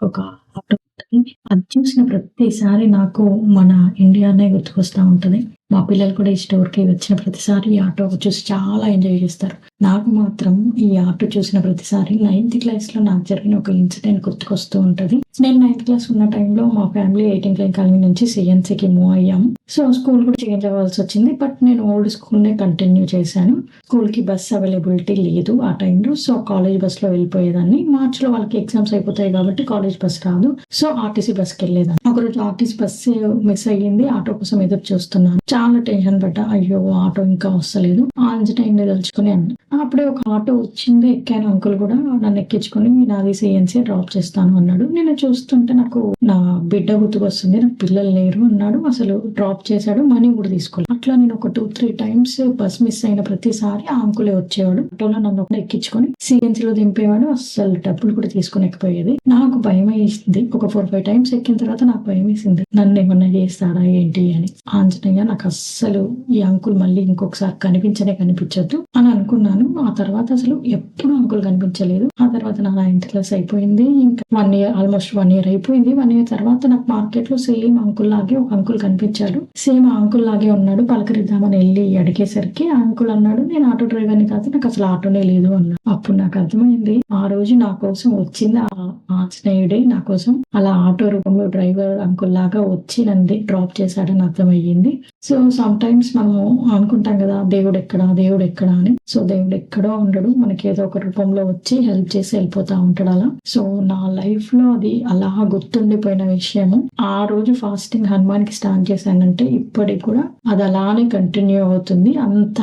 ఒక ఆటో ఉంటది. అది చూసిన ప్రతిసారి నాకు మన ఇండియానే గుర్తుకొస్తా ఉంటది. మా పిల్లలు కూడా ఈ స్టోర్‌కి వచ్చిన ప్రతిసారి ఈ ఆటో చూసి చాలా ఎంజాయ్ చేస్తారు. నాకు మాత్రం ఈ ఆటో చూసిన ప్రతిసారి నైన్త్ క్లాస్‌లో నాకు జరిగిన ఒక ఇన్సిడెంట్ గుర్తుకొస్తూ ఉంటది. నేను నైన్త్ క్లాస్ ఉన్న టైంలో మా ఫ్యామిలీ 18 క్లైన్ కాలనీ నుంచి సీఎన్సీకి మూవ్ అయ్యాము. సో, స్కూల్ కూడా చేంజ్ అవ్వాల్సొచ్చింది. బట్ నేను ఓల్డ్ స్కూల్‌నే కంటిన్యూ చేశాను. స్కూల్‌కి బస్ అవైలబిలిటీ లేదు ఆ టైంలో. సో, కాలేజ్ బస్‌లో వెళ్ళిపోయేదాన్ని. మార్చ్‌లో వాళ్ళకి ఎగ్జామ్స్ అయిపోతాయి కాబట్టి కాలేజ్ బస్ రాదు. సో, ఆర్టీసీ బస్‌కెళ్ళేదాన్ని. ఒకరోజు ఆర్టీసీ బస్సు మిస్ అయ్యింది. ఆటో కోసం ఎదురు చూస్తున్నాను. చాలా టెన్షన్ పడ్డా. అయ్యో! ఆటో ఇంకా వస్తలేదు. ఆంజనేయుడిని తలుచుకొని అన్నా. అప్పుడే ఒక ఆటో వచ్చింది. ఎక్కాను. అంకుల్ కూడా నన్ను ఎక్కించుకొని నాది సీఎన్సీ డ్రాప్ చేస్తాను అన్నాడు. నేను చూస్తుంటే నాకు నా బిడ్డ గుర్తుకొస్తుంది. నాకు పిల్లలు లేరు అన్నాడు. అసలు డ్రాప్ చేశాడు. మనీ కూడా తీసుకోలేదు. అట్లా నేను ఒక 2, 3 టైమ్స్ బస్ మిస్ అయిన ప్రతిసారి ఆ అంకులే వచ్చేవాడు. ఆటోలో నన్ను ఎక్కించుకొని సీఎన్సీలో దింపేవాడు. అస్సలు డబ్బులు కూడా తీసుకొనకపోయేది. నాకు భయమేసింది. ఒక 4, 5 టైమ్స్ ఎక్కిన తర్వాత నాకు భయమేసింది. నన్నేమన్నా చేస్తాడా ఏంటి అని. ఆంజనేయ నాకు అస్సలు ఈ అంకుల్ మళ్ళీ ఇంకొకసారి కనిపించొద్దు అని అనుకున్నాను. ఆ తర్వాత అసలు ఎప్పుడు అంకుల్ కనిపించలేదు. ఆ తర్వాత నా 9th క్లాస్ అయిపోయింది. ఇంకా 1 ఇయర్ ఆల్మోస్ట్ 1 ఇయర్ అయిపోయింది. 1 ఇయర్ తర్వాత నాకు మార్కెట్‌లో సేమ్ అంకుల్ లాగే ఒక అంకుల్ కనిపించాడు. సేమ్ ఆ అంకుల్ లాగే ఉన్నాడు. పలకరిద్దామని ఎళ్లి అడిగేసరికి ఆ అంకుల్ అన్నాడు, "నేను ఆటో డ్రైవర్‌ని కాదు. నాకు అసలు ఆటోనే లేదు" అన్నాడు. అప్పుడు నాకు అర్థమైంది. ఆ రోజు నా కోసం వచ్చింది ఆ ఆంజనేయుడే నా కోసం అలా ఆటో రూపంలో డ్రైవర్ అంకుల్ లాగా వచ్చి నన్ను డ్రాప్ చేశాడని అర్థమయ్యింది. సో, సమ్‌టైమ్స్ మనము అనుకుంటాం కదా! దేవుడెక్కడా అని. సో, దేవుడెక్కడో ఉండడు. మనకి ఏదో ఒక రూపంలో వచ్చి హెల్ప్ చేసి వెళ్ళిపోతా ఉంటాడు అలా. సో, నా లైఫ్‌లో అది అలా గుర్తుండిపోయిన విషయము. ఆ రోజు ఫాస్టింగ్ హనుమాన్‌కి స్టార్ట్ చేశానంటే ఇప్పటికి కూడా అది అలానే కంటిన్యూ అవుతుంది. అంత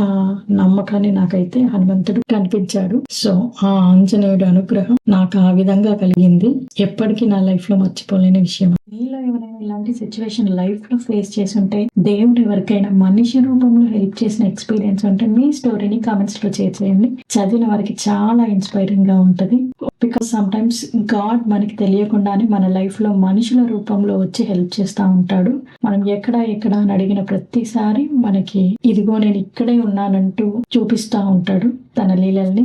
నమ్మకాన్ని నాకైతే హనుమంతుడు కనిపించాడు. సో, ఆ ఆంజనేయుడి అనుగ్రహం నాకు ఆ విధంగా కలిగింది. ఎప్పటికీ నా లైఫ్‌లో మర్చిపోలేని విషయం. మీలో ఎవరైనా ఇలాంటి సిట్యుయేషన్ లైఫ్‌లో ఫేస్ చేసుంటే, దేవుడు ఎవరికైనా మనిషి రూపంలో హెల్ప్ చేసిన ఎక్స్‌పీరియన్స్ ఉంటే మీ స్టోరీని కామెంట్స్‌లో షేర్ చేయండి. చదివిన వారికి చాలా ఇన్‌స్పైరింగ్‌గా ఉంటది. బికాజ్ సమ్‌టైమ్స్ గాడ్ మనకి తెలియకుండానే మన లైఫ్‌లో మనుషుల రూపంలో వచ్చి హెల్ప్ చేస్తా ఉంటాడు. మనం ఎక్కడ అని అడిగిన ప్రతిసారి మనకి ఇదిగో నేను ఇక్కడే ఉన్నానంటూ చూపిస్తా ఉంటాడు తన లీలల్ని.